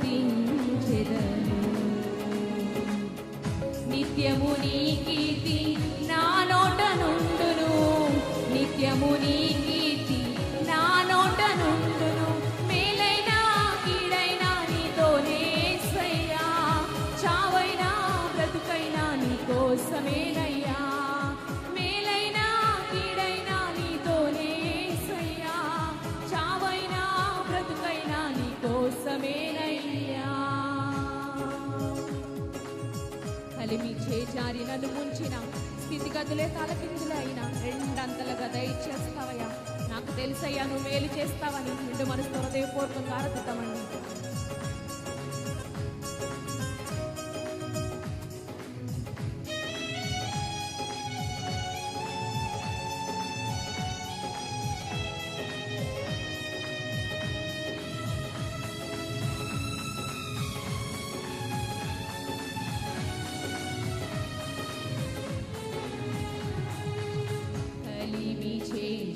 స్తుతించెదను. నిత్యము నీ కీర్తి నా నోట నుండును, నిత్యము నీ కీర్తి నా నోట నుండును. మేలైనా కీడైనా నీతోనే యేసయ్యా, చావైనా బ్రతుకైనా నీ కోసమేనయ్యా. మేలైనా కీడైనా నీతోనే యేసయ్యా, చావైనా బ్రతుకైనా నీ కోసమేనయ్యా. కలిమి చేజారి నన్ను ముంచిన స్థితిగతులే తలకిందులైనా రెండంతలుగా దయచేస్తావయ్యా. నాకు తెలుసయ్యా నువ్వు మేలు చేస్తావని. నిండు మనసుతో హృదయపూర్వకంగా ఆరాధిద్దామండి.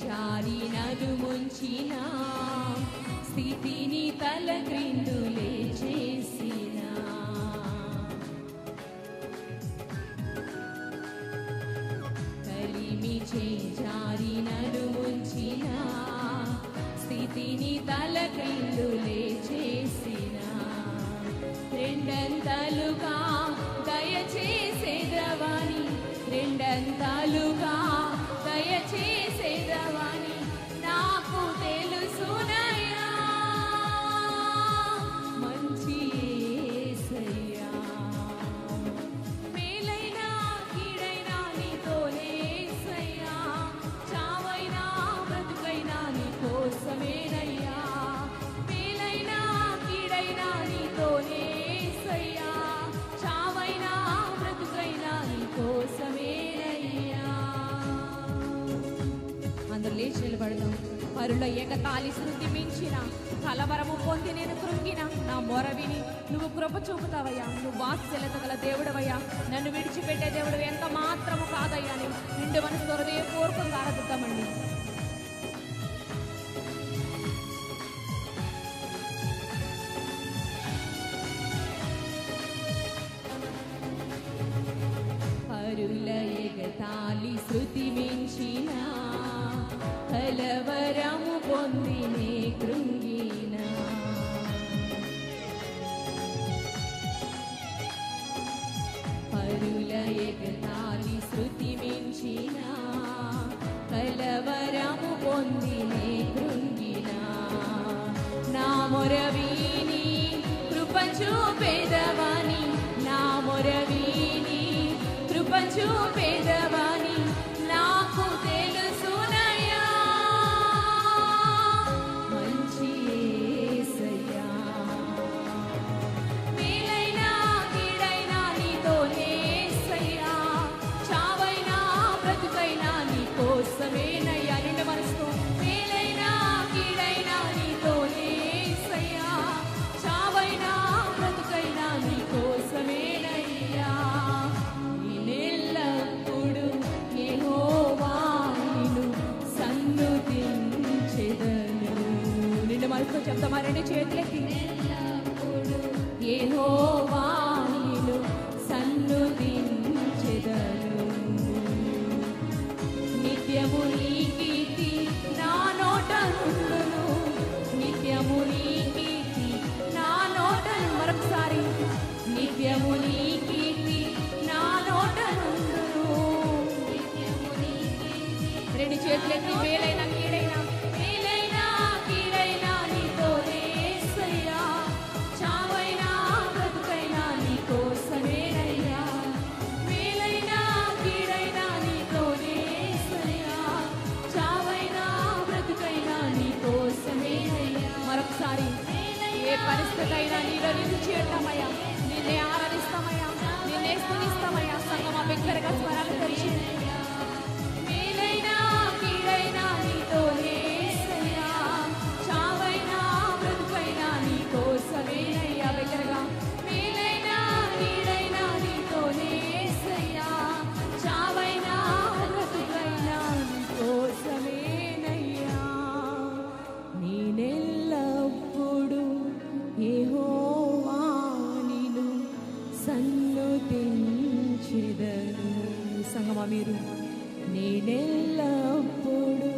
జారినను ముంచిన స్థితిని తల క్రిందులే చేసిన, కలిమి జారినను ముంచిన స్థితిని తల క్రిందులే చేసిన, రెండంతలుగా దయచేసేదవాని, రెండంతలుగా దయచేసేదవాని నాకు తెలుసునయ్యా. మంచి యేసయ్యా, మేలైనా కీడైనా నీతోనే యేసయ్యా, చావైనా బ్రతుకైనా నీ కోసమేనయ్యా. మేలైనా కీడైనా నీతోనే యేసయ్యా, చావైనా బ్రతుకైనా నీ కోసమేనయ్యా. అందరూ లేచి నిలబడదాం. పరుల ఏకతాళి శృతి మించిన కలవరము పొంది నేను కృంగిన నా మొర విని నువ్వు కృప చూపుతావయ్యా. నువ్వు వాత్సల్యత గల దేవుడవయ్యా, నన్ను విడిచిపెట్టే దేవుడు ఎంత మాత్రము కాదయ్యా. నేను నిండు మనసు హృదయపూర్వకంగా ఆరాధిద్దామండి. పరుల ఎగతాళి శృతి మించిన కలవరము పొంది నే కృంగిన, పరుల ఎగతాళి శృతి మించిన కలవరము పొంది నే కృంగిన, నా మొర విని కృప చూపెదవాని, నా మొర విని కృప చూపెదవాని నాకు తెలుసునయ్యా. మంచి యేసయ్యా, మేలైనా కీడైనా నీతోనే యేసయ్యా, చావైనా బ్రతుకైనా నీ కోసమేనయ్యా. నిండు మనసుతో మేలైనా కీడైనా నీతోనే యేసయ్యా, చావైనా బ్రతుకైనా నీ కోసమేనయ్యా. నేనెల్లప్పుడు యెహోవా నిన్ను సన్నుతించెదను. నిండు మనసుతో చెప్తామా? రెండు చేతులెత్తి. యెహోవా నిన్ను సన్నుతించెదను. నిత్యము నీ కీర్తి నా నోట నుండును, నిత్యము నీ కీర్తి నా నోట. మరొకసారి నిత్యము నీ కీర్తి నా నోట నుండును. రెండు చేతులెత్తి. మేలైనా కీడైనా, మేలైనా కీడైనా నీతోనే యేసయ్యా, చావైనా బ్రతుకైనా నీ కోసమేనయ్యా. మేలైనా కీడైనా నీతోనే యేసయ్యా, చావైనా బ్రతుకైనా నీ కోసమేనయ్యా. మరొకసారి ఏ పరిస్థితి అయినా నీలో నిన్ను చేరతామయ్యా, నిన్నే ఆరాధిస్తామయ్యా, నిన్నే స్తుతిస్తామయ్యా. సంగమా బిగ్గరగా స్వరాలు తెరిచి మేలైనా కీడైనా నీతోనే యేసయ్యా, చావైనా బ్రతుకైనా నీ కోసమేనయ్యా. బిగ్గరగా మేలైనా కీడైనా నీతోనే యేసయ్యా, చావైనా బ్రతుకైనా నీ కోసమేనయ్యా. నేనెల్లప్పుడు యెహోవా మీరు నేనెల్లప్పుడు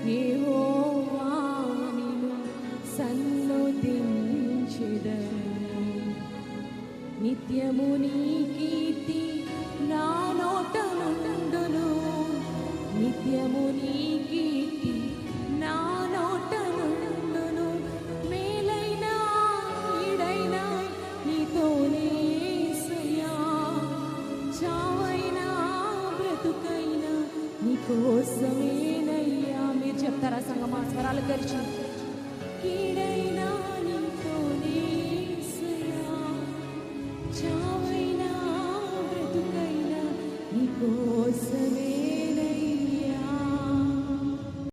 యెహోవాను సన్నుతించెదను. నిత్యము నీ కీర్తి నా నోట నుండును. నిత్యము నీ కీర్తి నా నోట నుండును. మేలైనా ఈడైనా నీతోనే యేసయ్యా. చావైనా బ్రతుకైనా నీకోసమేనయ్యా. మీరు చెప్తారా సంగమా? స్వరాలు తెరిచి కీడైనా నీతోనే